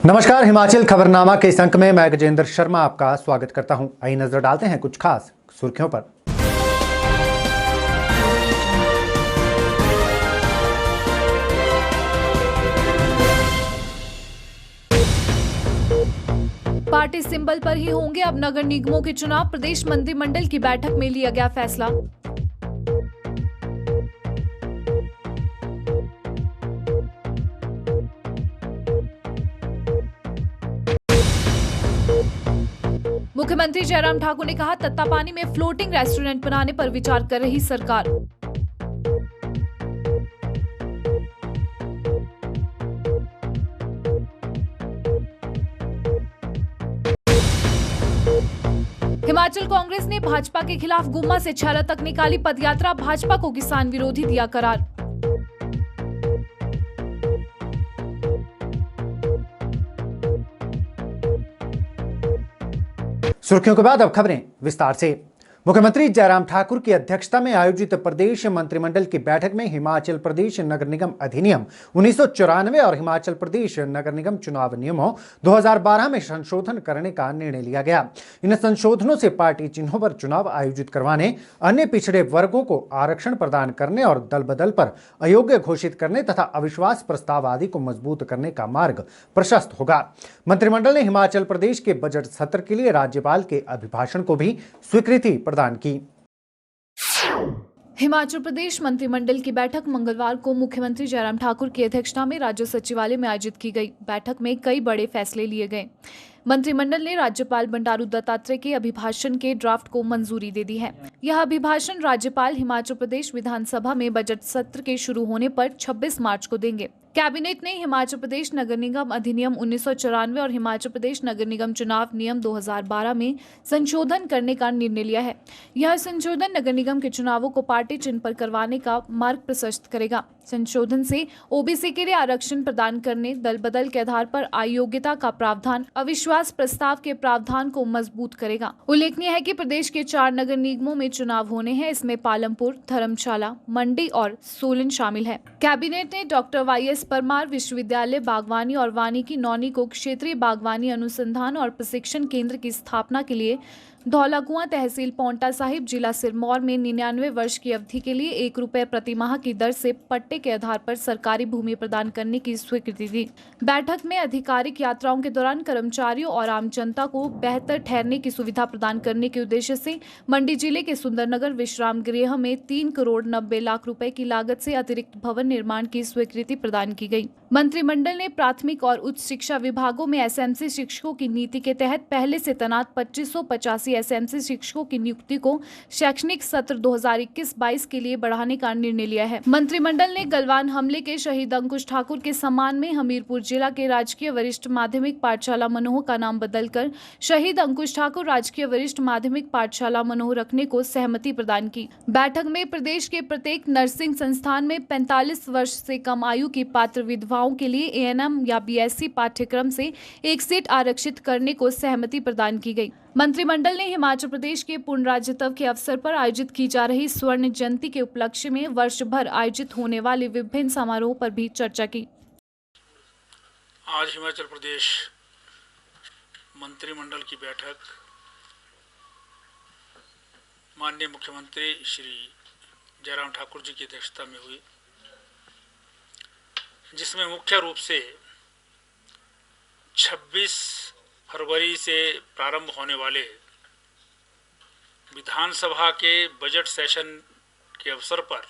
नमस्कार, हिमाचल खबरनामा के इस अंक में मैं गजेंद्र शर्मा आपका स्वागत करता हूं। आइए नजर डालते हैं कुछ खास सुर्खियों पर। पार्टी सिंबल पर ही होंगे अब नगर निगमों के चुनाव, प्रदेश मंत्रिमंडल की बैठक में लिया गया फैसला। मुख्यमंत्री जयराम ठाकुर ने कहा, तत्तापानी में फ्लोटिंग रेस्टोरेंट बनाने पर विचार कर रही सरकार। हिमाचल कांग्रेस ने भाजपा के खिलाफ गुम्मा से छाला तक निकाली पदयात्रा, भाजपा को किसान विरोधी दिया करार। सुर्खियों के बाद अब खबरें विस्तार से। मुख्यमंत्री जयराम ठाकुर की अध्यक्षता में आयोजित प्रदेश मंत्रिमंडल की बैठक में हिमाचल प्रदेश नगर निगम अधिनियम 1994 और हिमाचल प्रदेश नगर निगम चुनाव नियमों 2012 में संशोधन करने का निर्णय लिया गया। इन संशोधनों से पार्टी चिन्हों पर चुनाव आयोजित करवाने, अन्य पिछड़े वर्गों को आरक्षण प्रदान करने और दल बदल पर अयोग्य घोषित करने तथा अविश्वास प्रस्ताव आदि को मजबूत करने का मार्ग प्रशस्त होगा। मंत्रिमंडल ने हिमाचल प्रदेश के बजट सत्र के लिए राज्यपाल के अभिभाषण को भी स्वीकृति प्रदान की। हिमाचल प्रदेश मंत्रिमंडल की बैठक मंगलवार को मुख्यमंत्री जयराम ठाकुर की अध्यक्षता में राज्य सचिवालय में आयोजित की गई। बैठक में कई बड़े फैसले लिए गए। मंत्रिमंडल ने राज्यपाल बंडारू दत्तात्रेय के अभिभाषण के ड्राफ्ट को मंजूरी दे दी है। यह अभिभाषण राज्यपाल हिमाचल प्रदेश विधानसभा में बजट सत्र के शुरू होने पर 26 मार्च को देंगे। कैबिनेट ने हिमाचल प्रदेश नगर निगम अधिनियम 1994 और हिमाचल प्रदेश नगर निगम चुनाव नियम 2012 में संशोधन करने का निर्णय लिया है। यह संशोधन नगर निगम के चुनावों को पार्टी चिन्ह पर करवाने का मार्ग प्रशस्त करेगा। संशोधन से ओबीसी के लिए आरक्षण प्रदान करने, दल बदल के आधार पर अयोग्यता का प्रावधान, अविश्वास प्रस्ताव के प्रावधान को मजबूत करेगा। उल्लेखनीय है कि प्रदेश के 4 नगर निगमों में चुनाव होने हैं। इसमें पालमपुर, धर्मशाला, मंडी और सोलन शामिल है। कैबिनेट ने डॉक्टर YS परमार विश्वविद्यालय बागवानी और वानिकी नौनी को क्षेत्रीय बागवानी अनुसंधान और प्रशिक्षण केंद्र की स्थापना के लिए धौलाकुआं तहसील पांवटा साहिब जिला सिरमौर में 99 वर्ष की अवधि के लिए ₹1 प्रति माह की दर से पट्टे के आधार पर सरकारी भूमि प्रदान करने की स्वीकृति दी। बैठक में आधिकारिक यात्राओं के दौरान कर्मचारियों और आम जनता को बेहतर ठहरने की सुविधा प्रदान करने के उद्देश्य से मंडी जिले के सुंदरनगर विश्राम गृह में 3 करोड़ 90 लाख रुपए की लागत से अतिरिक्त भवन निर्माण की स्वीकृति प्रदान की गई। मंत्रिमंडल ने प्राथमिक और उच्च शिक्षा विभागों में SMC शिक्षकों की नीति के तहत पहले से तैनात 2585 SMC शिक्षकों की नियुक्ति को शैक्षणिक सत्र 2021-22 के लिए बढ़ाने का निर्णय लिया है। मंत्रिमंडल ने गलवान हमले के शहीद अंकुश ठाकुर के सम्मान में हमीरपुर जिला के राजकीय वरिष्ठ माध्यमिक पाठशाला मनोह का नाम बदलकर शहीद अंकुश ठाकुर राजकीय वरिष्ठ माध्यमिक पाठशाला मनोह रखने को सहमति प्रदान की। बैठक में प्रदेश के प्रत्येक नर्सिंग संस्थान में 45 वर्ष से कम आयु की पात्र विधवाओं के लिए ANM या BSc पाठ्यक्रम से एक सीट आरक्षित करने को सहमति प्रदान की गई। मंत्रिमंडल ने हिमाचल प्रदेश के पूर्ण राज्यत्व के अवसर पर आयोजित की जा रही स्वर्ण जयंती के उपलक्ष्य में वर्ष भर आयोजित होने वाले विभिन्न समारोह पर भी चर्चा की। आज हिमाचल प्रदेश मंत्रिमंडल की बैठक माननीय मुख्यमंत्री श्री जयराम ठाकुर जी की अध्यक्षता में हुई, जिसमें मुख्य रूप से 26 फरवरी से प्रारंभ होने वाले विधानसभा के बजट सेशन के अवसर पर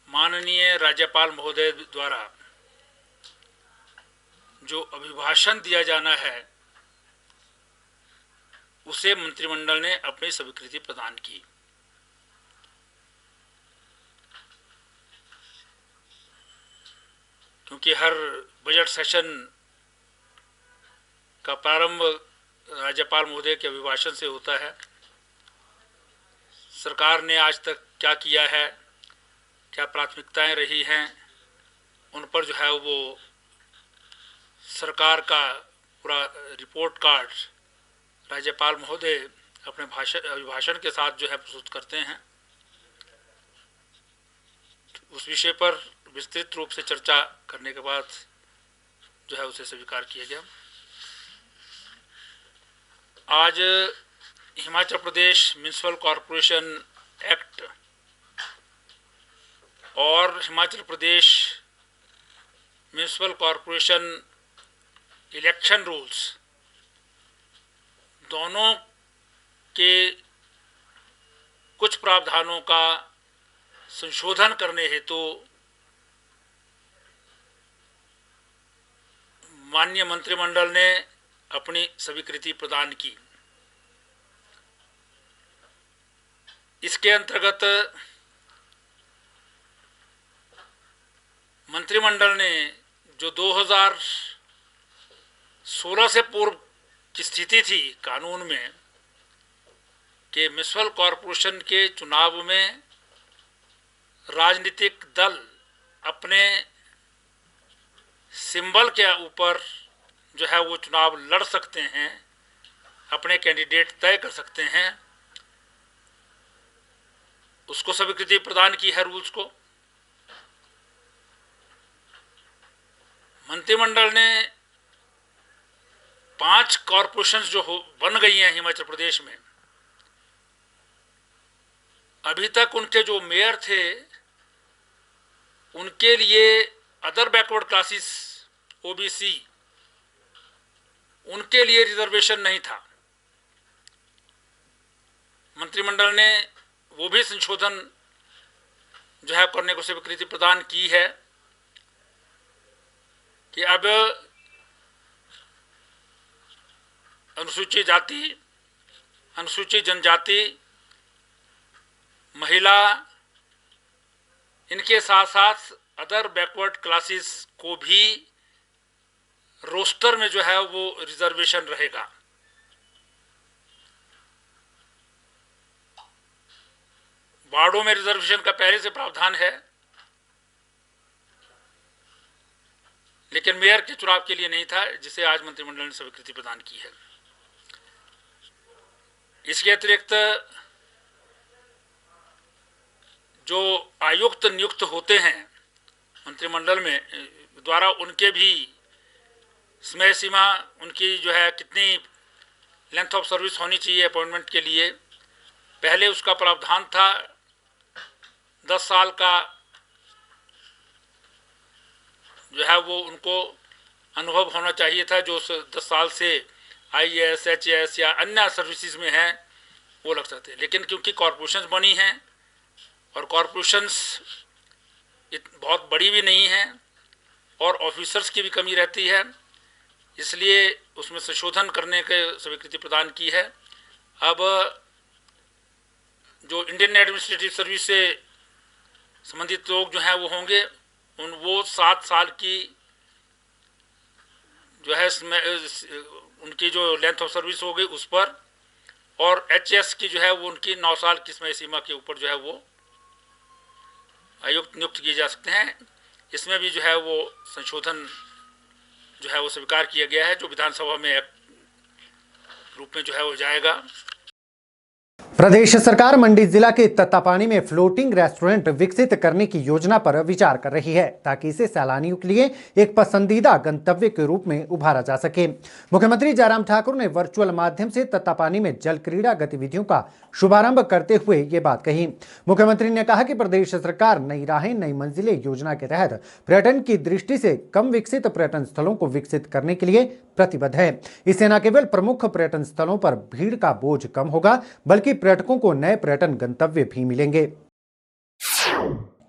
माननीय राज्यपाल महोदय द्वारा जो अभिभाषण दिया जाना है उसे मंत्रिमंडल ने अपनी स्वीकृति प्रदान की। क्योंकि हर बजट सेशन का प्रारंभ राज्यपाल महोदय के अभिभाषण से होता है। सरकार ने आज तक क्या किया है, क्या प्राथमिकताएं रही हैं, उन पर जो है वो सरकार का पूरा रिपोर्ट कार्ड राज्यपाल महोदय अपने अभिभाषण के साथ जो है प्रस्तुत करते हैं। उस विषय पर विस्तृत रूप से चर्चा करने के बाद जो है उसे स्वीकार किया गया। आज Himachal Pradesh municipal corporation act और Himachal Pradesh municipal corporation election rules दोनों के कुछ प्रावधानों का संशोधन करने हेतु माननीय मंत्रिमंडल ने अपनी स्वीकृति प्रदान की। इसके अंतर्गत मंत्रिमंडल ने जो 2016 से पूर्व की स्थिति थी कानून में कि म्यूनिसिपल कॉरपोरेशन के चुनाव में राजनीतिक दल अपने सिंबल के ऊपर जो है वो चुनाव लड़ सकते हैं, अपने कैंडिडेट तय कर सकते हैं, उसको स्वीकृति प्रदान की है रूल्स को। मंत्रिमंडल ने 5 कॉरपोरेशंस जो बन गई हैं हिमाचल प्रदेश में, अभी तक उनके जो मेयर थे उनके लिए अदर बैकवर्ड क्लासेस ओबीसी उनके लिए रिजर्वेशन नहीं था। मंत्रिमंडल ने वो भी संशोधन जो है करने को स्वीकृति प्रदान की है कि अब अनुसूचित जाति, अनुसूचित जनजाति, महिला, इनके साथ साथ अदर बैकवर्ड क्लासेस को भी रोस्टर में जो है वो रिजर्वेशन रहेगा। वार्डों में रिजर्वेशन का पहले से प्रावधान है, लेकिन मेयर के चुनाव के लिए नहीं था, जिसे आज मंत्रिमंडल ने स्वीकृति प्रदान की है। इसके अतिरिक्त जो आयुक्त नियुक्त होते हैं मंत्रिमंडल में द्वारा, उनके भी समय सीमा, उनकी जो है कितनी लेंथ ऑफ सर्विस होनी चाहिए अपॉइंटमेंट के लिए, पहले उसका प्रावधान था 10 साल का जो है वो उनको अनुभव होना चाहिए था, जो 10 साल से IAS, HAS या अन्य सर्विसेज में हैं वो लग सकते हैं। लेकिन क्योंकि कॉरपोरेशंस बनी हैं और कॉरपोरेशंस बहुत बड़ी भी नहीं हैं और ऑफिसर्स की भी कमी रहती है, इसलिए उसमें संशोधन करने के स्वीकृति प्रदान की है। अब जो इंडियन एडमिनिस्ट्रेटिव सर्विस से संबंधित लोग जो हैं वो होंगे, वो 7 साल की जो है उनकी जो लेंथ ऑफ सर्विस हो गई उस पर, और HS की जो है वो उनकी 9 साल की समय सीमा के ऊपर जो है वो आयुक्त नियुक्त किए जा सकते हैं। इसमें भी जो है वो संशोधन जो है वो स्वीकार किया गया है, जो विधानसभा में रूप में जो है वो जाएगा। प्रदेश सरकार मंडी जिला के तत्तापानी में फ्लोटिंग रेस्टोरेंट विकसित करने की योजना पर विचार कर रही है, ताकि इसे सैलानियों के लिए एक पसंदीदा गंतव्य के रूप में उभारा जा सके। मुख्यमंत्री जयराम ठाकुर ने वर्चुअल माध्यम से तत्तापानी में जल क्रीड़ा गतिविधियों का शुभारंभ करते हुए ये बात कही। मुख्यमंत्री ने कहा कि प्रदेश सरकार नई राहें नई मंजिलें योजना के तहत पर्यटन की दृष्टि से कम विकसित पर्यटन स्थलों को विकसित करने के लिए प्रतिबद्ध है। इससे न केवल प्रमुख पर्यटन स्थलों पर भीड़ का बोझ कम होगा, बल्कि पर्यटकों को नए पर्यटन गंतव्य भी मिलेंगे।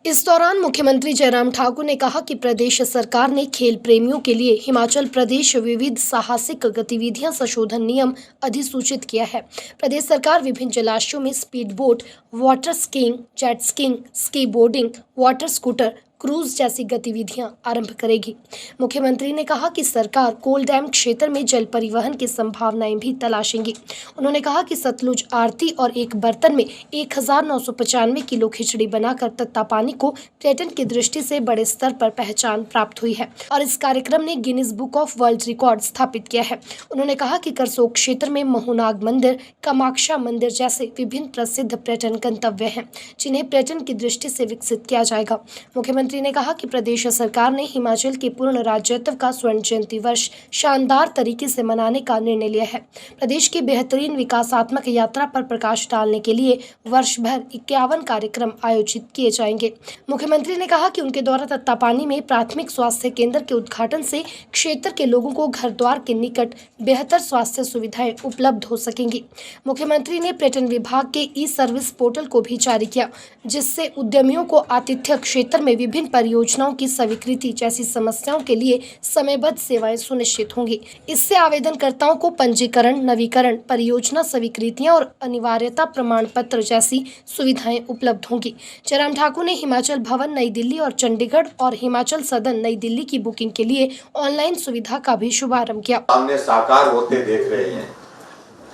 इस दौरान मुख्यमंत्री जयराम ठाकुर ने कहा कि प्रदेश सरकार ने खेल प्रेमियों के लिए हिमाचल प्रदेश विविध साहसिक गतिविधियां संशोधन नियम अधिसूचित किया है। प्रदेश सरकार विभिन्न जलाशयों में speed boat, water skiing, jet skiing, ski boarding, water scooter, cruise जैसी गतिविधियां आरंभ करेगी। मुख्यमंत्री ने कहा कि सरकार कोल डैम क्षेत्र में जल परिवहन की संभावनाएं भी तलाशेंगी। उन्होंने कहा कि सतलुज आरती और एक बर्तन में 1995 किलो खिचड़ी बनाकर तत्तापानी को पर्यटन की दृष्टि से बड़े स्तर पर पहचान प्राप्त हुई है और इस कार्यक्रम ने Guinness book of world record स्थापित किया है। उन्होंने कहा कि करसोग क्षेत्र में महुनाग मंदिर, कामाक्षा मंदिर जैसे विभिन्न प्रसिद्ध पर्यटन गंतव्य हैं, जिन्हें पर्यटन की दृष्टि से विकसित किया जाएगा। मुख्यमंत्री मुख्यमंत्री ने कहा कि प्रदेश सरकार ने हिमाचल के पूर्ण राज्यत्व का स्वर्ण जयंती वर्ष शानदार तरीके से मनाने का निर्णय लिया है। प्रदेश की बेहतरीन विकासात्मक यात्रा पर प्रकाश डालने के लिए वर्ष भर 51 कार्यक्रम आयोजित किए जाएंगे। मुख्यमंत्री ने कहा कि उनके द्वारा तत्तापानी में प्राथमिक स्वास्थ्य केंद्र के उद्घाटन से क्षेत्र के लोगों को घर द्वार के निकट बेहतर स्वास्थ्य सुविधाएं उपलब्ध हो सकेंगी। मुख्यमंत्री ने पर्यटन विभाग के ई सर्विस पोर्टल को भी जारी किया, जिससे उद्यमियों को आतिथ्य क्षेत्र में विभिन्न परियोजनाओं की स्वीकृति जैसी समस्याओं के लिए समयबद्ध सेवाएं सुनिश्चित होंगी। इससे आवेदनकर्ताओं को पंजीकरण, नवीकरण, परियोजना स्वीकृतियां और अनिवार्यता प्रमाण पत्र जैसी सुविधाएं उपलब्ध होंगी। जयराम ठाकुर ने हिमाचल भवन नई दिल्ली और चंडीगढ़ और हिमाचल सदन नई दिल्ली की बुकिंग के लिए ऑनलाइन सुविधा का भी शुभारंभ किया। सामने साकार होते देख रहे हैं।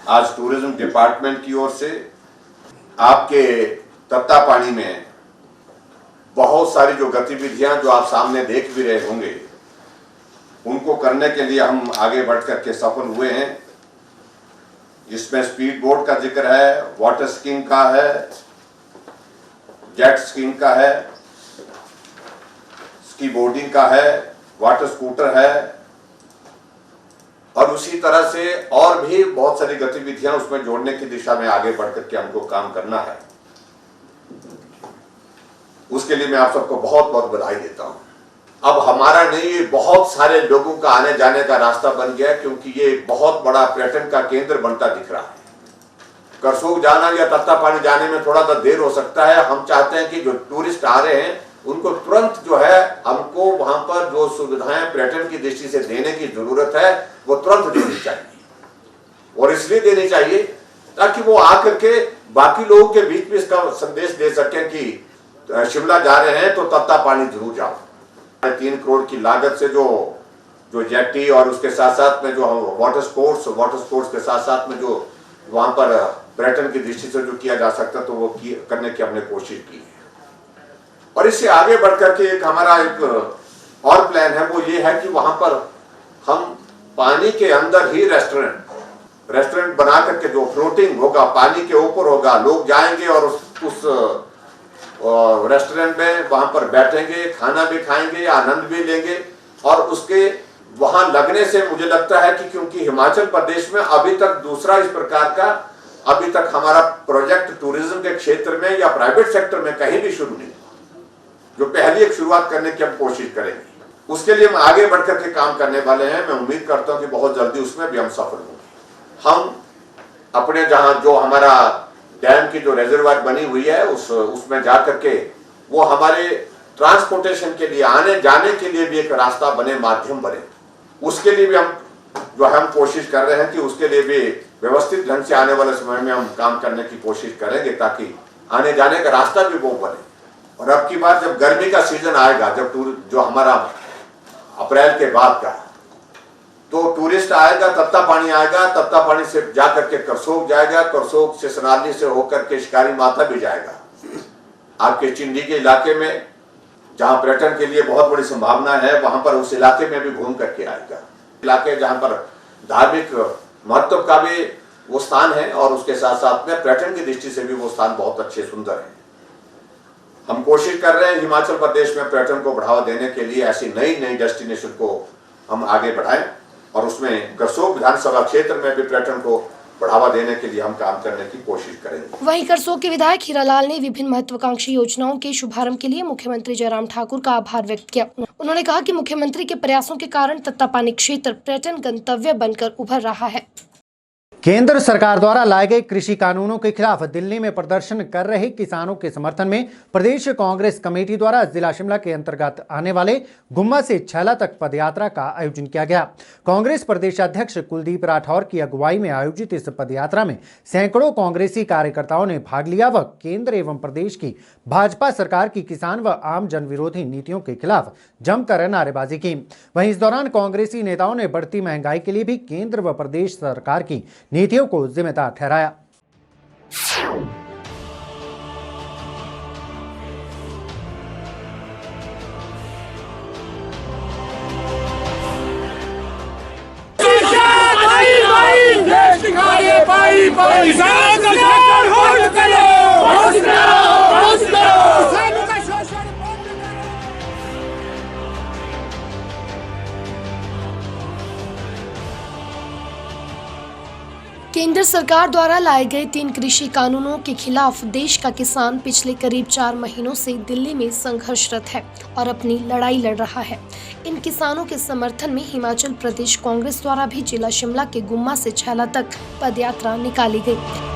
आज टूरिज्म डिपार्टमेंट की ओर से आपके तत्तापानी में बहुत सारी जो गतिविधियां जो आप सामने देख भी रहे होंगे, उनको करने के लिए हम आगे बढ़ करके सफल हुए हैं। जिसमें स्पीड बोट का जिक्र है, वाटर स्कीइंग का है, जेट स्कीइंग का है, स्की बोर्डिंग का है, वाटर स्कूटर है और उसी तरह से और भी बहुत सारी गतिविधियां उसमें जोड़ने की दिशा में आगे बढ़ करके हमको काम करना है। उसके लिए मैं आप सबको बहुत बहुत बधाई देता हूं। अब हमारा नहीं, ये बहुत सारे लोगों का आने जाने का रास्ता बन गया, क्योंकि ये बहुत बड़ा पर्यटन का केंद्र बनता दिख रहा है। करसोग जाना या तत्तापानी जाने में थोड़ा सा देर हो सकता है। हम चाहते हैं कि जो टूरिस्ट आ रहे हैं उनको तुरंत जो है हमको वहां पर जो सुविधाएं पर्यटन की दृष्टि से देने की जरूरत है वो तुरंत देनी चाहिए। और इसलिए देनी चाहिए ताकि वो आकर के बाकी लोगों के बीच भी इसका संदेश दे सकें कि शिमला जा रहे हैं तो तत्तापानी जरूर जाओ। 3 करोड़ की लागत से जो जेटी और उसके साथ साथ में जो वाटर स्पोर्ट्स के साथ साथ में जो वहां पर पर्यटन की दृष्टि से जो किया जा सकता तो वो करने की हमने कोशिश की है। और इससे आगे बढ़कर के हमारा एक और प्लान है, वो ये है कि वहां पर हम पानी के अंदर ही रेस्टोरेंट बना करके जो फ्लोटिंग होगा, पानी के ऊपर होगा, लोग जाएंगे और उस रेस्टोरेंट में वहां पर बैठेंगे, खाना भी खाएंगे, आनंद भी लेंगे। और उसके वहां लगने से मुझे लगता है कि क्योंकि हिमाचल प्रदेश में अभी तक दूसरा इस प्रकार का अभी तक हमारा प्रोजेक्ट टूरिज्म के क्षेत्र में या प्राइवेट सेक्टर में कहीं भी शुरू नहीं, जो पहली एक शुरुआत करने की हम कोशिश करेंगे। उसके लिए हम आगे बढ़कर के काम करने वाले हैं। मैं उम्मीद करता हूं कि बहुत जल्दी उसमें भी हम सफल होंगे। हम अपने जहां जो हमारा डैम की जो रिजर्वायर बनी हुई है उसमें जाकर के वो हमारे ट्रांसपोर्टेशन के लिए, आने जाने के लिए भी एक रास्ता बने, माध्यम बने। उसके लिए भी हम कोशिश कर रहे हैं कि उसके लिए भी व्यवस्थित ढंग से आने वाले समय में हम काम करने की कोशिश करेंगे ताकि आने जाने का रास्ता भी वो बने। और अब की बार जब गर्मी का सीजन आएगा, जब जो हमारा अप्रैल के बाद का, तो टूरिस्ट आएगा, तत्तापानी आएगा, तत्तापानी से जाकर के करसोग जाएगा, करसोग से सनाली से होकर के शिकारी माता भी जाएगा। आपके चिंडी के इलाके में जहां पर्यटन के लिए बहुत बड़ी संभावना है, वहां पर उस इलाके में भी घूम करके आएगा। इलाके जहां पर धार्मिक महत्व का भी वो स्थान है और उसके साथ साथ में पर्यटन की दृष्टि से भी वो स्थान बहुत अच्छे सुंदर है। हम कोशिश कर रहे हैं हिमाचल प्रदेश में पर्यटन को बढ़ावा देने के लिए ऐसी नई डेस्टिनेशन को हम आगे बढ़ाएं और उसमें करसोग विधानसभा क्षेत्र में भी पर्यटन को बढ़ावा देने के लिए हम काम करने की कोशिश करेंगे। वहीं करसोग के विधायक हीरालाल ने विभिन्न महत्वाकांक्षी योजनाओं के शुभारंभ के लिए मुख्यमंत्री जयराम ठाकुर का आभार व्यक्त किया। उन्होंने कहा कि मुख्यमंत्री के प्रयासों के कारण तत्तापानी क्षेत्र पर्यटन गंतव्य बनकर उभर रहा है। केंद्र सरकार द्वारा लाए गए कृषि कानूनों के खिलाफ दिल्ली में प्रदर्शन कर रहे किसानों के समर्थन में प्रदेश कांग्रेस कमेटी द्वारा जिला शिमला के अंतर्गत आने वाले गुम्मा से छैला तक पदयात्रा का आयोजन किया गया। कांग्रेस प्रदेशाध्यक्ष कुलदीप राठौर की अगुवाई में आयोजित इस पदयात्रा में सैकड़ों कांग्रेसी कार्यकर्ताओं ने भाग लिया व केंद्र एवं प्रदेश की भाजपा सरकार की किसान व आम जन विरोधी नीतियों के खिलाफ जमकर नारेबाजी की। वहीं इस दौरान कांग्रेसी नेताओं ने बढ़ती महंगाई के लिए भी केंद्र व प्रदेश सरकार की नीतियों को जिम्मेदार ठहराया। केंद्र सरकार द्वारा लाए गए 3 कृषि कानूनों के खिलाफ देश का किसान पिछले करीब 4 महीनों से दिल्ली में संघर्षरत है और अपनी लड़ाई लड़ रहा है। इन किसानों के समर्थन में हिमाचल प्रदेश कांग्रेस द्वारा भी जिला शिमला के गुम्मा से छैला तक पदयात्रा निकाली गई।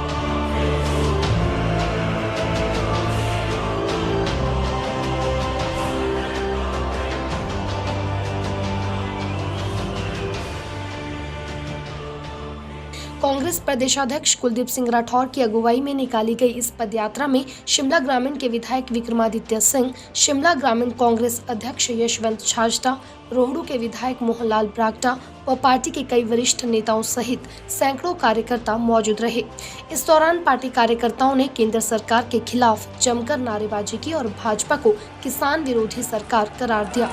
कांग्रेस प्रदेशाध्यक्ष कुलदीप सिंह राठौर की अगुवाई में निकाली गई इस पदयात्रा में शिमला ग्रामीण के विधायक विक्रमादित्य सिंह, शिमला ग्रामीण कांग्रेस अध्यक्ष यशवंत छाजटा, रोहडू के विधायक मोहनलाल ब्राक्टा व पार्टी के कई वरिष्ठ नेताओं सहित सैकड़ों कार्यकर्ता मौजूद रहे। इस दौरान पार्टी कार्यकर्ताओं ने केंद्र सरकार के खिलाफ जमकर नारेबाजी की और भाजपा को किसान विरोधी सरकार करार दिया।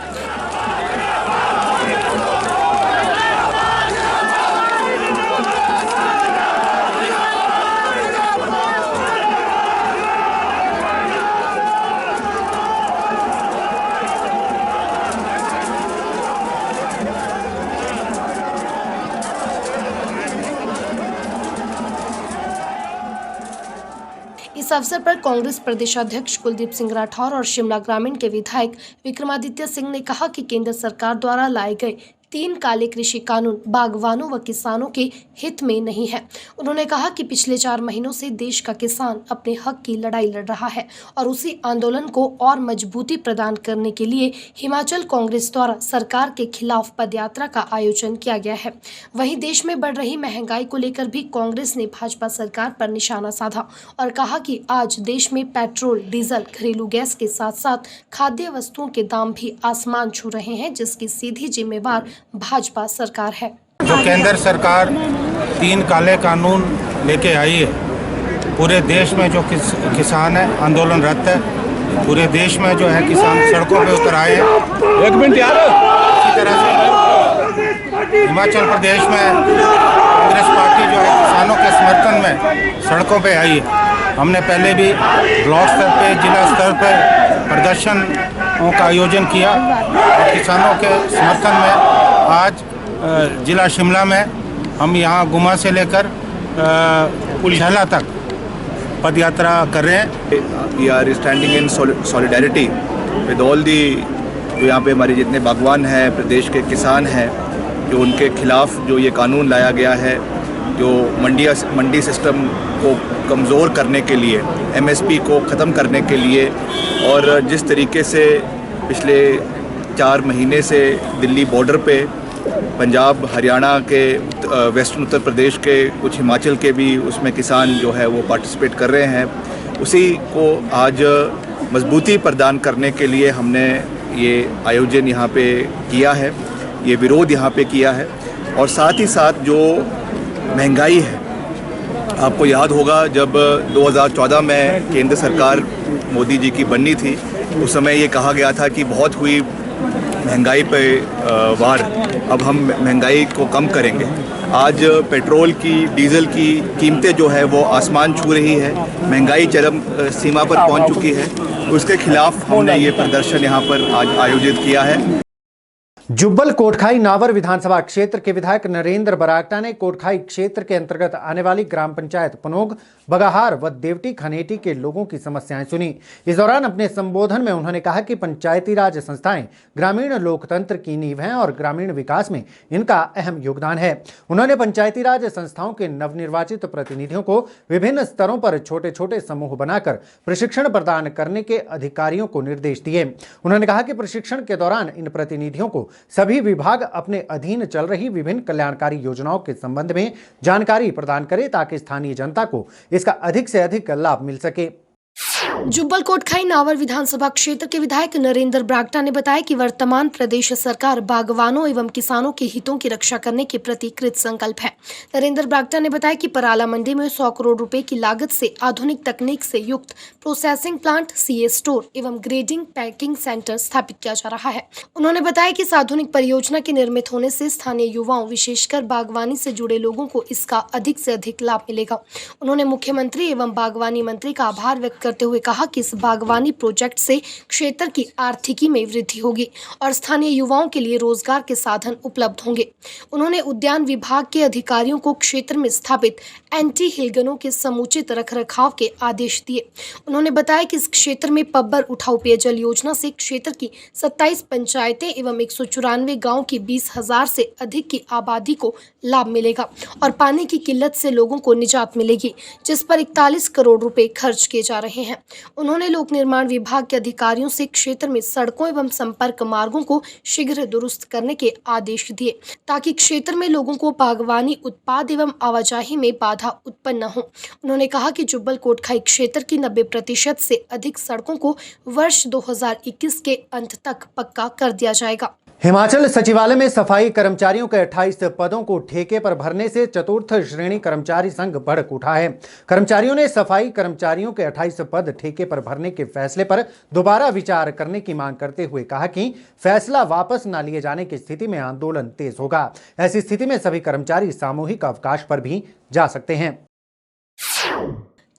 इस अवसर पर कांग्रेस प्रदेशाध्यक्ष कुलदीप सिंह राठौर और शिमला ग्रामीण के विधायक विक्रमादित्य सिंह ने कहा कि केंद्र सरकार द्वारा लाए गए 3 काले कृषि कानून बागवानों व किसानों के हित में नहीं है। उन्होंने कहा कि पिछले 4 महीनों से देश का किसान अपने हक की लड़ाई लड़ रहा है और उसी आंदोलन को और मजबूती प्रदान करने के लिए हिमाचल कांग्रेस द्वारा सरकार के खिलाफ पदयात्रा का आयोजन किया गया है। वहीं देश में बढ़ रही महंगाई को लेकर भी कांग्रेस ने भाजपा सरकार पर निशाना साधा और कहा कि आज देश में पेट्रोल, डीजल, घरेलू गैस के साथ साथ खाद्य वस्तुओं के दाम भी आसमान छू रहे हैं, जिसकी सीधी जिम्मेवार भाजपा सरकार है। जो केंद्र सरकार 3 काले कानून लेके आई है, पूरे देश में जो किसान है आंदोलनरत है, पूरे देश में जो है किसान सड़कों पे उतर आए हैं। 1 मिनट यार। इसी तरह से हिमाचल प्रदेश में कांग्रेस पार्टी जो है किसानों के समर्थन में सड़कों पे आई है। हमने पहले भी ब्लॉक स्तर पे, जिला स्तर पर प्रदर्शनों का आयोजन किया और किसानों के समर्थन में आज जिला शिमला में हम यहाँ गुम्मा से लेकर छैला तक पद यात्रा कर रहे हैं। We are standing in solidarity with all the, जो यहाँ पे हमारे जितने बागवान हैं, प्रदेश के किसान हैं, जो उनके खिलाफ जो ये कानून लाया गया है, जो मंडी सिस्टम को कमज़ोर करने के लिए, एमएसपी को ख़त्म करने के लिए, और जिस तरीके से पिछले 4 महीने से दिल्ली बॉर्डर पे पंजाब, हरियाणा के, वेस्टर्न उत्तर प्रदेश के, कुछ हिमाचल के भी उसमें किसान जो है वो पार्टिसिपेट कर रहे हैं, उसी को आज मजबूती प्रदान करने के लिए हमने ये आयोजन यहाँ पे किया है, ये विरोध यहाँ पे किया है। और साथ ही साथ जो महंगाई है, आपको याद होगा जब 2014 में केंद्र सरकार मोदी जी की बननी थी, उस समय ये कहा गया था कि बहुत हुई महंगाई पे वार, अब हम महंगाई को कम करेंगे। आज पेट्रोल की, डीजल की कीमतें जो है वो आसमान छू रही है, महंगाई चरम सीमा पर पहुंच चुकी है। उसके खिलाफ हमने ये प्रदर्शन यहाँ पर आज आयोजित किया है। जुब्बल कोटखाई नावर विधानसभा क्षेत्र के विधायक नरेंद्र बरागटा ने कोटखाई क्षेत्र के अंतर्गत आने वाली ग्राम पंचायत पनोग, बगाहार व देवटी खनेटी के लोगों की समस्याएं सुनी। इस दौरान अपने संबोधन में उन्होंने कहा कि पंचायती राज संस्थाएं ग्रामीण लोकतंत्र की नींव हैं और ग्रामीण विकास में इनका अहम योगदान है। उन्होंने पंचायती राज संस्थाओं के नवनिर्वाचित प्रतिनिधियों को विभिन्न स्तरों पर छोटे छोटे समूह बनाकर प्रशिक्षण प्रदान करने के अधिकारियों को निर्देश दिए। उन्होंने कहा कि प्रशिक्षण के दौरान इन प्रतिनिधियों को सभी विभाग अपने अधीन चल रही विभिन्न कल्याणकारी योजनाओं के संबंध में जानकारी प्रदान करें ताकि स्थानीय जनता को इसका अधिक से अधिक लाभ मिल सके। जुब्बल कोटखाई नावर विधानसभा क्षेत्र के विधायक नरेंद्र बरागटा ने बताया कि वर्तमान प्रदेश सरकार बागवानों एवं किसानों के हितों की रक्षा करने के प्रति कृत संकल्प है। नरेंद्र बरागटा ने बताया कि पराला मंडी में 100 करोड़ रुपए की लागत से आधुनिक तकनीक से युक्त प्रोसेसिंग प्लांट, सीए स्टोर एवं ग्रेडिंग पैकिंग सेंटर स्थापित किया जा रहा है। उन्होंने बताया कि इस आधुनिक परियोजना के निर्मित होने से स्थानीय युवाओं, विशेषकर बागवानी से जुड़े लोगों को इसका अधिक से अधिक लाभ मिलेगा। उन्होंने मुख्यमंत्री एवं बागवानी मंत्री का आभार व्यक्त करते हुए कहा कहा कि इस बागवानी प्रोजेक्ट से क्षेत्र की आर्थिकी में वृद्धि होगी और स्थानीय युवाओं के लिए रोजगार के साधन उपलब्ध होंगे। उन्होंने उद्यान विभाग के अधिकारियों को क्षेत्र में स्थापित एंटी हिलगनों के समुचित रखरखाव के आदेश दिए। उन्होंने बताया कि इस क्षेत्र में पब्बर उठाऊ पेयजल योजना से क्षेत्र की 27 पंचायतें एवं 194 गाँव की 20,000 से अधिक की आबादी को लाभ मिलेगा और पानी की किल्लत से लोगों को निजात मिलेगी, जिस पर 41 करोड़ रुपए खर्च किए जा रहे हैं। उन्होंने लोक निर्माण विभाग के अधिकारियों से क्षेत्र में सड़कों एवं संपर्क मार्गों को शीघ्र दुरुस्त करने के आदेश दिए ताकि क्षेत्र में लोगों को बागवानी उत्पाद एवं आवाजाही में बाधा उत्पन्न न हो। उन्होंने कहा कि जुब्बल कोटखाई क्षेत्र की 90% से अधिक सड़कों को वर्ष 2021 के अंत तक पक्का कर दिया जाएगा। हिमाचल सचिवालय में सफाई कर्मचारियों के 28 पदों को ठेके पर भरने से चतुर्थ श्रेणी कर्मचारी संघ भड़क उठा है। कर्मचारियों ने सफाई कर्मचारियों के 28 पद ठेके पर भरने के फैसले पर दोबारा विचार करने की मांग करते हुए कहा कि फैसला वापस न लिए जाने की स्थिति में आंदोलन तेज होगा। ऐसी स्थिति में सभी कर्मचारी सामूहिक अवकाश पर भी जा सकते हैं।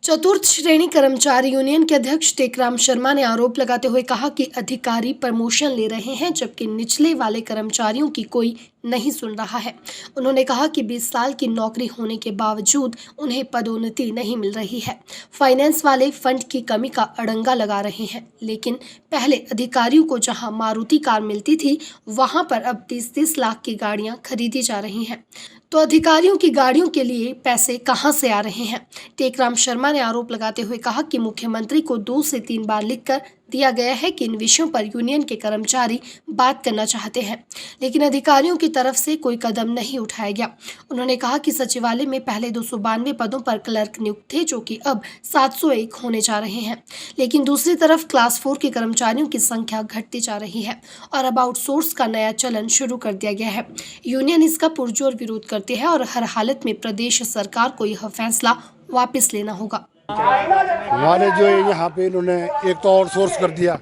चतुर्थ श्रेणी कर्मचारी यूनियन के अध्यक्ष टेकराम शर्मा ने आरोप लगाते हुए कहा कि अधिकारी प्रमोशन ले रहे हैं जबकि निचले वाले कर्मचारियों की कोई नहीं सुन रहा है। उन्होंने कहा कि 20 साल की नौकरी होने के बावजूद उन्हें पदोन्नति नहीं मिल रही है। फाइनेंस वाले फंड की कमी का अड़ंगा लगा रहे हैं, लेकिन पहले अधिकारियों को जहां मारुति कार मिलती थी वहां पर अब 30-30 लाख की गाड़ियां खरीदी जा रही हैं। तो अधिकारियों की गाड़ियों के लिए पैसे कहां से आ रहे हैं? टेकराम शर्मा ने आरोप लगाते हुए कहा कि मुख्यमंत्री को 2 से 3 बार लिखकर दिया गया है कि इन विषयों पर यूनियन के कर्मचारी बात करना चाहते हैं, लेकिन अधिकारियों की तरफ से कोई कदम नहीं उठाया गया। उन्होंने कहा कि सचिवालय में पहले 292 पदों पर क्लर्क नियुक्त थे, जो कि अब 701 होने जा रहे हैं, लेकिन दूसरी तरफ क्लास 4 के कर्मचारियों की संख्या घटती जा रही है और अब आउटसोर्स का नया चलन शुरू कर दिया गया है। यूनियन इसका पुरजोर विरोध करती है और हर हालत में प्रदेश सरकार को यह फैसला वापस लेना होगा। हमारे जो यहाँ पे इन्होंने एक तो आउटसोर्स कर दिया,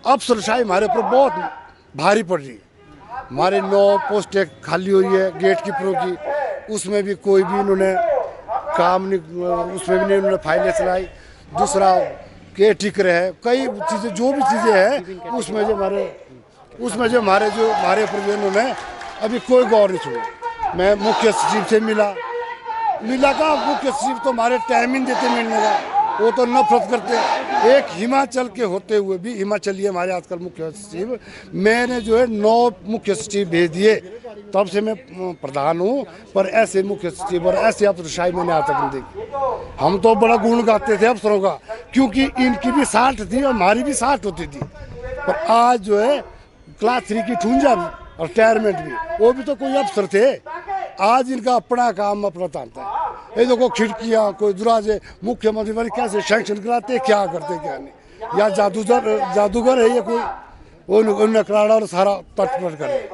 अब सरशाही हमारे ऊपर बहुत भारी पड़ रही है। हमारे 9 पोस्टें खाली हुई है गेट कीपरों की, उसमें भी कोई भी इन्होंने काम नहीं, उसमें भी नहीं इन्होंने फाइलें चलाई। दूसरा के टिकर है, कई चीज़ें जो भी चीज़ें हैं उसमें जो हमारे ऊपर जो इन्होंने अभी कोई गौर नहीं सुना। मैं मुख्य सचिव से मिला का मुख्य सचिव तो हमारे टाइम ही देते मिलने का, वो तो नफरत करते। एक हिमाचल के होते हुए भी, हिमाचली हमारे आजकल मुख्य सचिव, मैंने जो है 9 मुख्य सचिव भेज दिए, तब से मैं प्रधान हूँ, पर ऐसे मुख्य सचिव और ऐसे अफसरशाही मैंने आज तक नहीं देखी। हम तो बड़ा गुण गाते थे अफसरों का, क्योंकि इनकी भी 60 थी और हमारी भी 60 होती थी, पर आज जो है क्लास 3 की ठूंजा भी और रिटायरमेंट भी, वो भी तो कोई अफसर थे। आज इनका अपना काम अपना तानता है। ये देखो खिड़कियाँ, कोई दरवाजे, मुख्यमंत्री वाले कैसे सैंक्शन कराते, क्या करते क्या नहीं, या जादूगर है ये कोई, वो उन्होंने कराड़ा और सारा तटपट करे।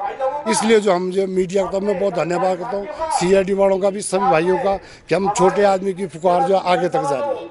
इसलिए जो हम जो मीडिया का मैं बहुत धन्यवाद करता हूँ, CID वालों का भी, सभी भाइयों का, कि हम छोटे आदमी की पुकार जो आगे तक जा रही है।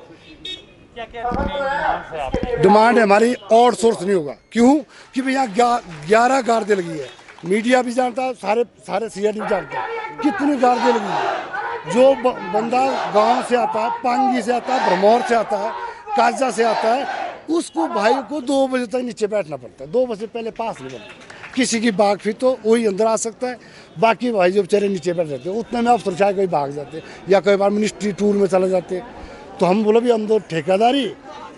डिमांड हमारी आउटसोर्स नहीं होगा। क्यों? कि भैया 11 गार्डें लगी है, मीडिया भी जानता है, सारे CID भी जानते हैं कितनी गार्डें लगी है। जो बंदा गांव से आता है, पांगी से आता है, भरमौर से आता है, काजा से आता है, उसको भाई को 2 बजे तक नीचे बैठना पड़ता है। 2 बजे पहले पास नहीं बनता। किसी की बाग फिर तो वही अंदर आ सकता है, बाकी भाई जो बेचारे नीचे बैठ जाते हैं, उतने में अफसरशाही कोई भाग जाते हैं या कई बार मिनिस्ट्री टूर में चले जाते हैं। तो हम बोले भी अंदर ठेकेदारी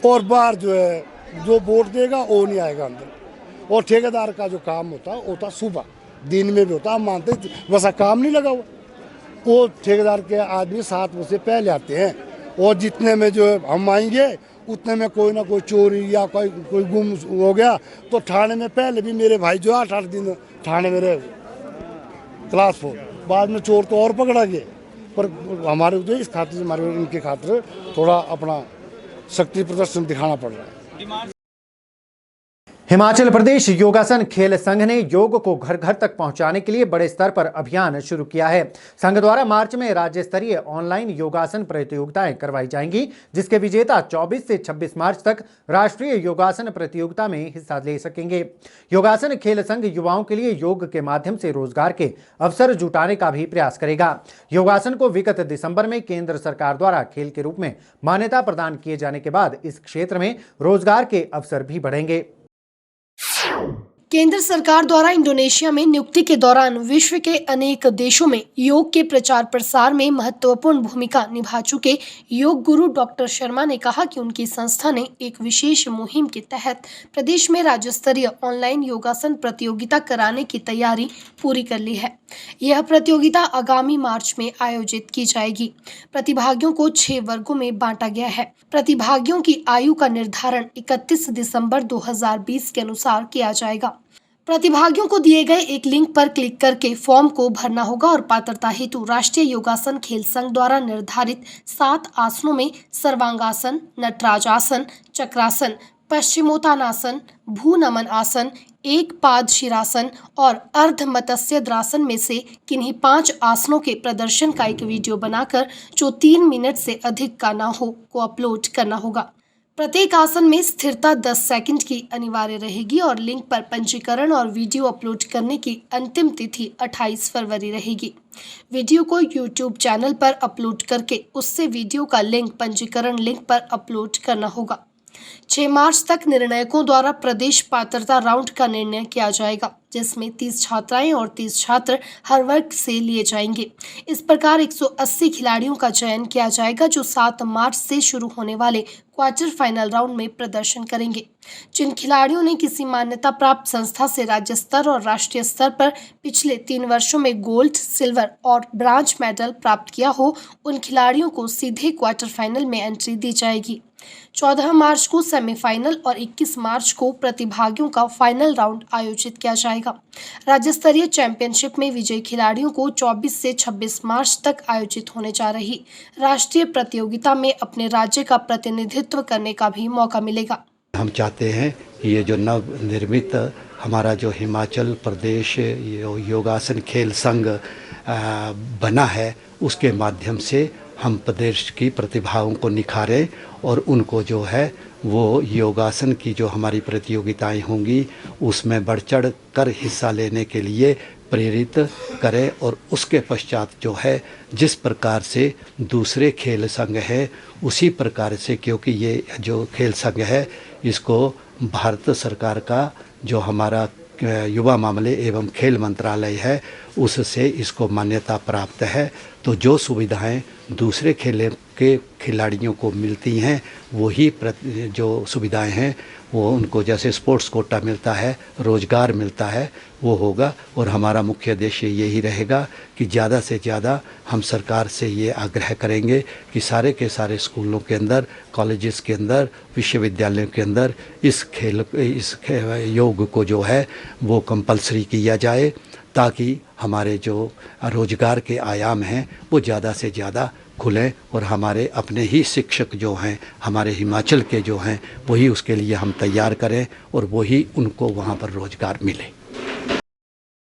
और बाहर जो है जो वोट देगा वो नहीं आएगा अंदर। और ठेकेदार का जो काम होता सुबह, दिन में भी होता, हम मानते वैसा काम नहीं लगा हुआ। वो ठेकेदार के आदमी 7 बजे से पहले आते हैं, और जितने में जो हम आएंगे उतने में कोई ना कोई चोरी या कोई गुम हो गया तो थाने में पहले भी मेरे भाई जो 8-8 दिन थाने में रहे, क्लास 4, बाद में चोर तो और पकड़ा गए। पर हमारे जो इस खातिर हमारे इनके खातिर थोड़ा अपना शक्ति प्रदर्शन दिखाना पड़ रहा है। हिमाचल प्रदेश योगासन खेल संघ ने योग को घर घर तक पहुंचाने के लिए बड़े स्तर पर अभियान शुरू किया है। संघ द्वारा मार्च में राज्य स्तरीय ऑनलाइन योगासन प्रतियोगिताएं करवाई जाएंगी, जिसके विजेता 24 से 26 मार्च तक राष्ट्रीय योगासन प्रतियोगिता में हिस्सा ले सकेंगे। योगासन खेल संघ युवाओं के लिए योग के माध्यम से रोजगार के अवसर जुटाने का भी प्रयास करेगा। योगासन को विगत दिसंबर में केंद्र सरकार द्वारा खेल के रूप में मान्यता प्रदान किए जाने के बाद इस क्षेत्र में रोजगार के अवसर भी बढ़ेंगे। केंद्र सरकार द्वारा इंडोनेशिया में नियुक्ति के दौरान विश्व के अनेक देशों में योग के प्रचार प्रसार में महत्वपूर्ण भूमिका निभा चुके योग गुरु डॉक्टर शर्मा ने कहा कि उनकी संस्था ने एक विशेष मुहिम के तहत प्रदेश में राज्य स्तरीय ऑनलाइन योगासन प्रतियोगिता कराने की तैयारी पूरी कर ली है। यह प्रतियोगिता आगामी मार्च में आयोजित की जाएगी। प्रतिभागियों को 6 वर्गों में बांटा गया है। प्रतिभागियों की आयु का निर्धारण 31 दिसंबर 2020 के अनुसार किया जाएगा। प्रतिभागियों को दिए गए एक लिंक पर क्लिक करके फॉर्म को भरना होगा और पात्रता हेतु राष्ट्रीय योगासन खेल संघ द्वारा निर्धारित 7 आसनों में सर्वांगासन, नटराज आसन, चक्रासन, पश्चिमोत्तानासन, भूनमन आसन, एक पाद शिरासन और अर्ध मत्स्यद्रासन में से किन्हीं 5 आसनों के प्रदर्शन का एक वीडियो बनाकर जो 3 मिनट से अधिक का ना हो को अपलोड करना होगा। प्रत्येक आसन में स्थिरता 10 सेकंड की अनिवार्य रहेगी और लिंक पर पंजीकरण और वीडियो अपलोड करने की अंतिम तिथि 28 फरवरी रहेगी। वीडियो को YouTube चैनल पर अपलोड करके उससे वीडियो का लिंक पंजीकरण लिंक पर अपलोड करना होगा। 6 मार्च तक निर्णायकों द्वारा प्रदेश पात्रता राउंड का निर्णय किया जाएगा, जिसमें 30 छात्राएं और 30 छात्र हर वर्ग से लिए जाएंगे। इस प्रकार 180 खिलाड़ियों का चयन किया जाएगा जो 7 मार्च से शुरू होने वाले क्वार्टर फाइनल राउंड में प्रदर्शन करेंगे। जिन खिलाड़ियों ने किसी मान्यता प्राप्त संस्था से राज्य स्तर और राष्ट्रीय स्तर पर पिछले 3 वर्षों में गोल्ड, सिल्वर और ब्रांज मेडल प्राप्त किया हो, उन खिलाड़ियों को सीधे क्वार्टर फाइनल में एंट्री दी जाएगी। 14 मार्च को सेमीफाइनल और 21 मार्च को प्रतिभागियों का फाइनल राउंड आयोजित किया जाएगा। राज्य स्तरीय चैंपियनशिप में विजयी खिलाड़ियों को 24 से 26 मार्च तक आयोजित होने जा रही राष्ट्रीय प्रतियोगिता में अपने राज्य का प्रतिनिधित्व करने का भी मौका मिलेगा। हम चाहते हैं कि ये जो नवनिर्मित हमारा जो हिमाचल प्रदेश योगासन खेल संघ बना है, उसके माध्यम से हम प्रदेश की प्रतिभाओं को निखारें और उनको जो है वो योगासन की जो हमारी प्रतियोगिताएं होंगी उसमें बढ़ चढ़ कर हिस्सा लेने के लिए प्रेरित करें। और उसके पश्चात जो है जिस प्रकार से दूसरे खेल संघ है उसी प्रकार से, क्योंकि ये जो खेल संघ है इसको भारत सरकार का जो हमारा युवा मामले एवं खेल मंत्रालय है उससे इसको मान्यता प्राप्त है। तो जो सुविधाएं दूसरे खेल के खिलाड़ियों को मिलती हैं वही जो सुविधाएं हैं वो उनको, जैसे स्पोर्ट्स कोटा मिलता है, रोज़गार मिलता है, वो होगा। और हमारा मुख्य उद्देश्य यही रहेगा कि ज़्यादा से ज़्यादा हम सरकार से ये आग्रह करेंगे कि सारे के सारे स्कूलों के अंदर, कॉलेजेस के अंदर, विश्वविद्यालयों के अंदर इस योग को जो है वो कंपलसरी किया जाए, ताकि हमारे जो रोज़गार के आयाम हैं वो ज़्यादा से ज़्यादा खुलें और हमारे अपने ही शिक्षक जो हैं, हमारे हिमाचल के जो हैं, वही उसके लिए हम तैयार करें और वही उनको वहाँ पर रोज़गार मिले।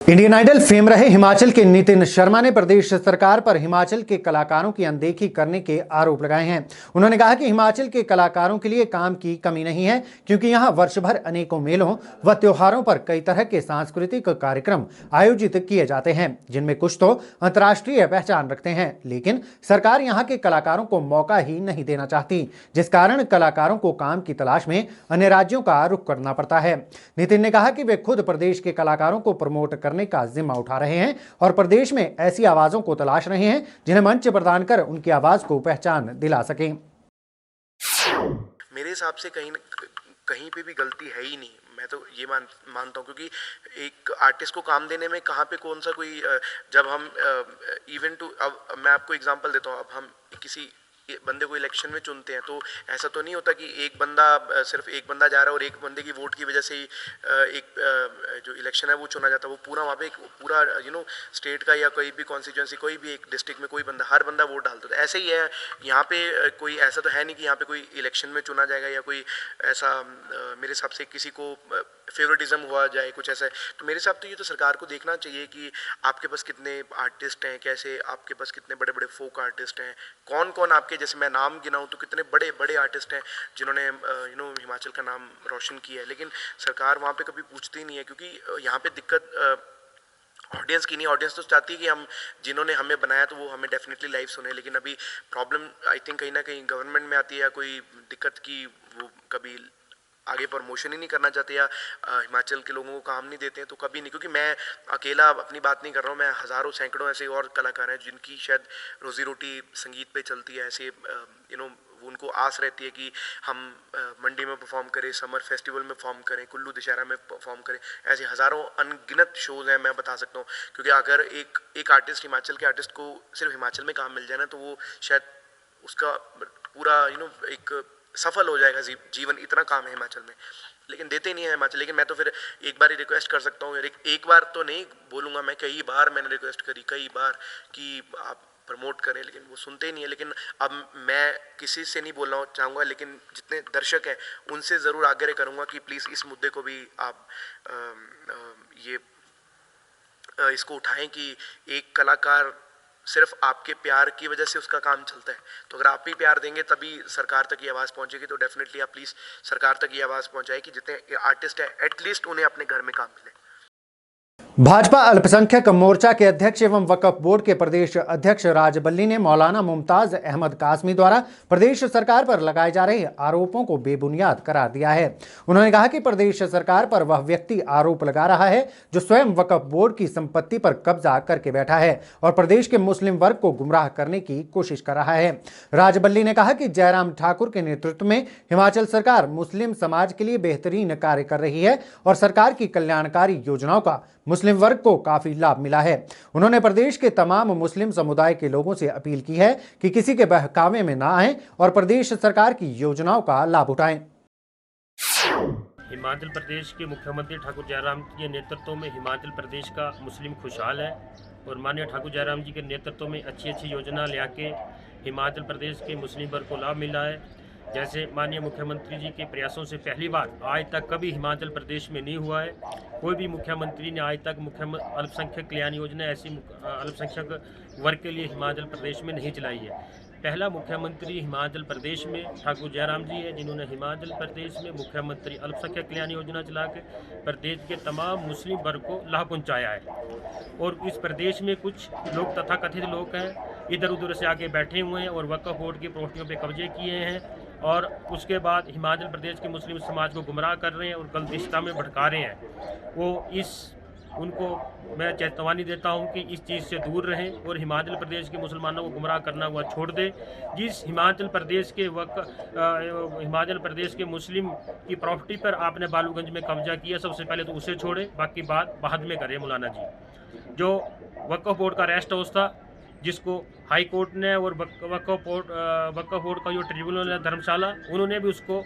इंडियन आइडल फेम रहे हिमाचल के नितिन शर्मा ने प्रदेश सरकार पर हिमाचल के कलाकारों की अनदेखी करने के आरोप लगाए हैं। उन्होंने कहा कि हिमाचल के कलाकारों के लिए काम की कमी नहीं है, क्योंकि यहां वर्ष भर अनेकों मेलों व त्योहारों पर कई तरह के सांस्कृतिक कार्यक्रम आयोजित किए जाते हैं, जिनमें कुछ तो अंतर्राष्ट्रीय पहचान रखते हैं, लेकिन सरकार यहां के कलाकारों को मौका ही नहीं देना चाहती, जिस कारण कलाकारों को काम की तलाश में अन्य राज्यों का रुख करना पड़ता है। नितिन ने कहा कि वे खुद प्रदेश के कलाकारों को प्रमोट करने का जिम्मा उठा रहे हैं और प्रदेश में ऐसी आवाजों को तलाश रहे हैं जिन्हें मंच प्रदान कर उनकी आवाज को पहचान दिला सकें। मेरे हिसाब से कहीं पे भी गलती है ही नहीं, मैं तो ये मानता हूँ, क्योंकि एक आर्टिस्ट को काम देने में कहाँ पे कौन सा कोई, जब हम अब मैं आपको एग्जांपल देता हूँ, अब हम किसी बंदे को इलेक्शन में चुनते हैं तो ऐसा तो नहीं होता कि सिर्फ एक बंदा जा रहा है और एक बंदे की वोट की वजह से ही एक जो इलेक्शन है वो चुना जाता है। वो पूरा वहाँ पे पूरा स्टेट का या कोई भी कॉन्स्टिट्यूंसी, कोई भी एक डिस्ट्रिक्ट में कोई बंदा, हर बंदा वोट डालता है। ऐसे ही है यहाँ पे, कोई ऐसा तो है नहीं कि यहाँ पे कोई इलेक्शन में चुना जाएगा या कोई ऐसा, मेरे हिसाब से किसी को फेवरेटिज्म हुआ जाए, कुछ ऐसा है। तो मेरे हिसाब तो ये तो सरकार को देखना चाहिए कि आपके पास कितने आर्टिस्ट हैं, कैसे आपके पास कितने बड़े बड़े फोक आर्टिस्ट हैं, कौन कौन आपके, जैसे मैं नाम गिनाऊं तो कितने बड़े बड़े आर्टिस्ट हैं जिन्होंने हिमाचल का नाम रोशन किया है। लेकिन सरकार वहाँ पे कभी पूछती नहीं है, क्योंकि यहाँ पे दिक्कत ऑडियंस की नहीं। ऑडियंस तो चाहती है कि हम जिन्होंने हमें बनाया तो वो हमें डेफिनेटली लाइव सुने, लेकिन अभी प्रॉब्लम आई थिंक कहीं ना कहीं गवर्नमेंट में आती है, या कोई दिक्कत की वो कभी आगे प्रमोशन ही नहीं करना चाहते, या हिमाचल के लोगों को काम नहीं देते हैं, तो कभी नहीं। क्योंकि मैं अकेला अपनी बात नहीं कर रहा हूँ, मैं हज़ारों सैकड़ों ऐसे और कलाकार हैं जिनकी शायद रोज़ी रोटी संगीत पे चलती है। ऐसे उनको आस रहती है कि हम मंडी में परफॉर्म करें, समर फेस्टिवल में परफॉर्म करें, कुल्लू दशहरा में परफॉर्म करें। ऐसे हज़ारों अनगिनत शोज़ हैं, मैं बता सकता हूँ। क्योंकि अगर एक आर्टिस्ट, हिमाचल के आर्टिस्ट को सिर्फ हिमाचल में काम मिल जाए ना, तो वो शायद उसका पूरा एक सफल हो जाएगा जीवन। इतना काम है हिमाचल में, लेकिन देते नहीं है हिमाचल। लेकिन मैं तो फिर एक बार ही रिक्वेस्ट कर सकता हूँ, एक बार तो नहीं बोलूँगा मैं, कई बार मैंने रिक्वेस्ट करी, कई बार कि आप प्रमोट करें, लेकिन वो सुनते ही नहीं है। लेकिन अब मैं किसी से नहीं बोलना चाहूँगा, लेकिन जितने दर्शक हैं उनसे ज़रूर आग्रह करूँगा कि प्लीज़ इस मुद्दे को भी आप इसको उठाएं कि एक कलाकार सिर्फ आपके प्यार की वजह से उसका काम चलता है। तो अगर आप भी प्यार देंगे तभी सरकार तक ये आवाज़ पहुंचेगी। तो डेफिनेटली आप प्लीज़ सरकार तक ये आवाज़ पहुंचाएं कि जितने आर्टिस्ट हैं एटलीस्ट उन्हें अपने घर में काम मिले। भाजपा अल्पसंख्यक मोर्चा के अध्यक्ष एवं वक्फ बोर्ड के प्रदेश अध्यक्ष राज बल्ली ने मौलाना मुमताज अहमद कासमी द्वारा प्रदेश सरकार पर लगाए जा रहे आरोपों को बेबुनियाद करार दिया है। उन्होंने कहा कि प्रदेश सरकार पर वह व्यक्ति आरोप लगा रहा है जो स्वयं वक्फ बोर्ड की संपत्ति पर कब्जा करके बैठा है और प्रदेश के मुस्लिम वर्ग को गुमराह करने की कोशिश कर रहा है। राज बल्ली ने कहा कि जयराम ठाकुर के नेतृत्व में हिमाचल सरकार मुस्लिम समाज के लिए बेहतरीन कार्य कर रही है और सरकार की कल्याणकारी योजनाओं का मुस्लिम वर्ग को काफी लाभ मिला है। उन्होंने प्रदेश के तमाम मुस्लिम समुदाय के लोगों से अपील की है कि किसी के बहकावे में ना आएं और प्रदेश सरकार की योजनाओं का लाभ उठाएं। हिमाचल प्रदेश के मुख्यमंत्री ठाकुर जयराम के नेतृत्व में हिमाचल प्रदेश का मुस्लिम खुशहाल है और माननीय ठाकुर जयराम जी के नेतृत्व में अच्छी अच्छी योजना ले आके हिमाचल प्रदेश के मुस्लिम वर्ग को लाभ मिला है। जैसे माननीय मुख्यमंत्री जी के प्रयासों से पहली बार आज तक कभी हिमाचल प्रदेश में नहीं हुआ है। कोई भी मुख्यमंत्री ने आज तक अल्पसंख्यक कल्याण योजना ऐसी अल्पसंख्यक वर्ग के लिए हिमाचल प्रदेश में नहीं चलाई है। पहला मुख्यमंत्री हिमाचल प्रदेश में ठाकुर जयराम जी है जिन्होंने हिमाचल प्रदेश में मुख्यमंत्री अल्पसंख्यक कल्याण योजना चला के प्रदेश के तमाम मुस्लिम वर्ग को लाभ पहुँचाया है। और इस प्रदेश में कुछ लोग तथाकथित लोग हैं इधर उधर से आके बैठे हुए हैं और वक्फ बोर्ड की प्रॉपर्टियों पे कब्जे किए हैं और उसके बाद हिमाचल प्रदेश के मुस्लिम समाज को गुमराह कर रहे हैं और गलत दिशा में भटका रहे हैं। उनको मैं चेतावनी देता हूं कि इस चीज़ से दूर रहें और हिमाचल प्रदेश के मुसलमानों को गुमराह करना हुआ छोड़ दें। जिस हिमाचल प्रदेश के मुस्लिम की प्रॉपर्टी पर आपने बालूगंज में कब्जा किया, सबसे पहले तो उसे छोड़ें, बाकी बात बाद में करें। मौलाना जी जो वक्फ बोर्ड का रेस्ट हाउस था जिसको हाई कोर्ट ने और वक्फ बोर्ड का जो ट्रिब्यूनल है धर्मशाला, उन्होंने भी उसको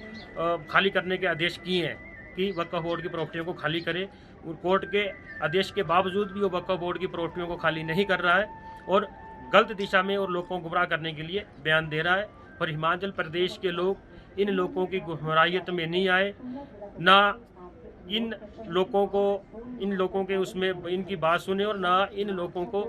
खाली करने के आदेश किए हैं कि वक्फ बोर्ड की प्रॉपर्टियों को खाली करे। कोर्ट के आदेश के बावजूद भी वो वक्फ बोर्ड की प्रॉपर्टियों को खाली नहीं कर रहा है और गलत दिशा में और लोगों को गुमराह करने के लिए बयान दे रहा है। और हिमाचल प्रदेश के लोग इन लोगों की गुमराहियत में नहीं आए, ना इन लोगों के उसमें इनकी बात सुने और ना इन लोगों को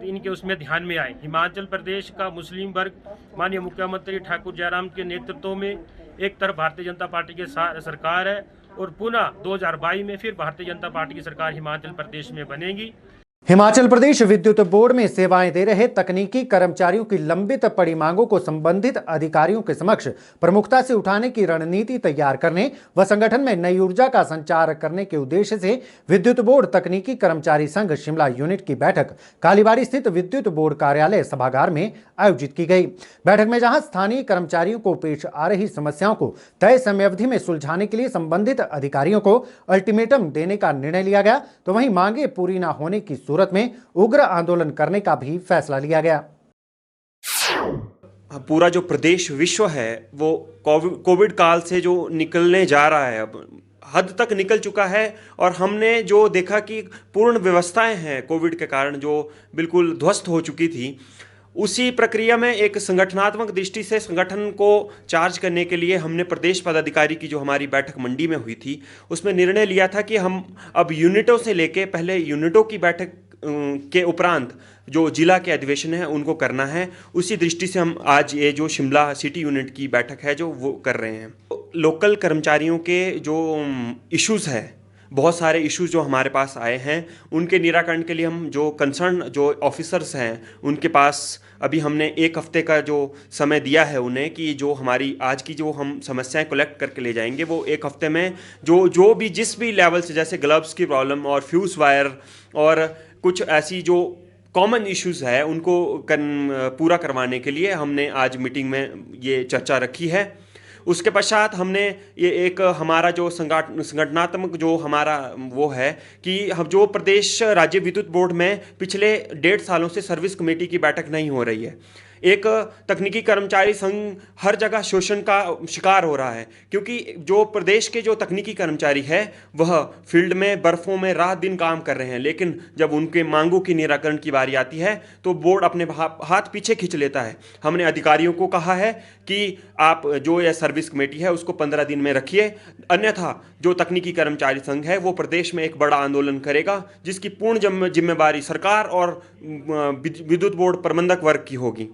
इनके उसमें ध्यान में आए। हिमाचल प्रदेश का मुस्लिम वर्ग माननीय मुख्यमंत्री ठाकुर जयराम के नेतृत्व में एक तरफ भारतीय जनता पार्टी की सरकार है और पुनः 2022 में फिर भारतीय जनता पार्टी की सरकार हिमाचल प्रदेश में बनेगी। हिमाचल प्रदेश विद्युत बोर्ड में सेवाएं दे रहे तकनीकी कर्मचारियों की लंबित पड़ी मांगों को संबंधित अधिकारियों के समक्ष प्रमुखता से उठाने की रणनीति तैयार करने व संगठन में नई ऊर्जा का संचार करने के उद्देश्य से विद्युत बोर्ड तकनीकी कर्मचारी संघ शिमला यूनिट की बैठक कालीबाड़ी स्थित विद्युत बोर्ड कार्यालय सभागार में आयोजित की गई। बैठक में जहां स्थानीय कर्मचारियों को पेश आ रही समस्याओं को तय समयावधि में सुलझाने के लिए संबंधित अधिकारियों को अल्टीमेटम देने का निर्णय लिया गया, तो वहीं मांगे पूरी न होने की सूरत में उग्र आंदोलन करने का भी फैसला लिया गया। पूरा जो प्रदेश विश्व है वो कोविड काल से जो निकलने जा रहा है, अब हद तक निकल चुका है और हमने जो देखा कि पूर्ण व्यवस्थाएं हैं कोविड के कारण जो बिल्कुल ध्वस्त हो चुकी थी, उसी प्रक्रिया में एक संगठनात्मक दृष्टि से संगठन को चार्ज करने के लिए हमने प्रदेश पदाधिकारी की जो हमारी बैठक मंडी में हुई थी उसमें निर्णय लिया था कि हम अब यूनिटों से लेके पहले यूनिटों की बैठक के उपरांत जो जिला के अधिवेशन है उनको करना है। उसी दृष्टि से हम आज ये जो शिमला सिटी यूनिट की बैठक है जो वो कर रहे हैं। लोकल कर्मचारियों के जो इश्यूज़ है, बहुत सारे इश्यूज जो हमारे पास आए हैं उनके निराकरण के लिए हम जो कंसर्न जो ऑफिसर्स हैं उनके पास अभी हमने 1 हफ्ते का जो समय दिया है उन्हें कि जो हमारी आज की जो हम समस्याएं कलेक्ट करके ले जाएंगे वो 1 हफ्ते में जो भी जिस भी लेवल से, जैसे ग्लव्स की प्रॉब्लम और फ्यूज़ वायर और कुछ ऐसी जो कॉमन इश्यूज़ है उनको पूरा करवाने के लिए हमने आज मीटिंग में ये चर्चा रखी है। उसके पश्चात हमने ये एक हमारा जो संगठनात्मक जो हमारा वो है कि हम जो प्रदेश राज्य विद्युत बोर्ड में पिछले 1.5 सालों से सर्विस कमेटी की बैठक नहीं हो रही है। एक तकनीकी कर्मचारी संघ हर जगह शोषण का शिकार हो रहा है क्योंकि जो प्रदेश के जो तकनीकी कर्मचारी है वह फील्ड में बर्फ़ों में रात दिन काम कर रहे हैं, लेकिन जब उनके मांगों की निराकरण की बारी आती है तो बोर्ड अपने हाथ पीछे खींच लेता है। हमने अधिकारियों को कहा है कि आप जो यह सर्विस कमेटी है उसको 15 दिन में रखिए, अन्यथा जो तकनीकी कर्मचारी संघ है वो प्रदेश में एक बड़ा आंदोलन करेगा जिसकी पूर्ण जिम्मेवारी सरकार और विद्युत बोर्ड प्रबंधक वर्ग की होगी।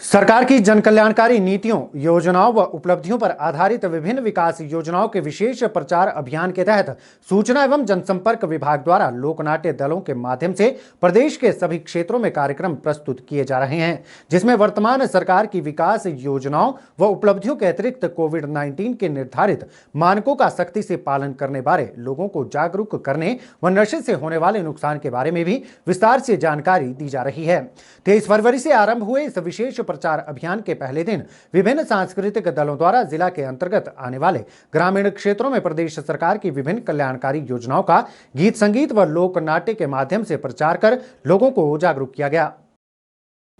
सरकार की जनकल्याणकारी नीतियों, योजनाओं व उपलब्धियों पर आधारित विभिन्न विकास योजनाओं के विशेष प्रचार अभियान के तहत सूचना एवं जनसंपर्क विभाग द्वारा लोकनाट्य दलों के माध्यम से प्रदेश के सभी क्षेत्रों में कार्यक्रम प्रस्तुत किए जा रहे हैं, जिसमें वर्तमान सरकार की विकास योजनाओं व उपलब्धियों के अतिरिक्त कोविड-19 के निर्धारित मानकों का सख्ती से पालन करने बारे लोगों को जागरूक करने व नशे से होने वाले नुकसान के बारे में भी विस्तार से जानकारी दी जा रही है। 23 फरवरी से आरंभ हुए इस विशेष प्रचार अभियान के पहले दिन विभिन्न सांस्कृतिक दलों द्वारा जिला के अंतर्गत आने वाले ग्रामीण क्षेत्रों में प्रदेश सरकार की विभिन्न कल्याणकारी योजनाओं का गीत संगीत व लोक नाट्य के माध्यम से प्रचार कर लोगों को जागरूक किया गया।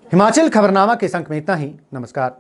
हिमाचल खबरनामा के अंक में इतना ही। नमस्कार।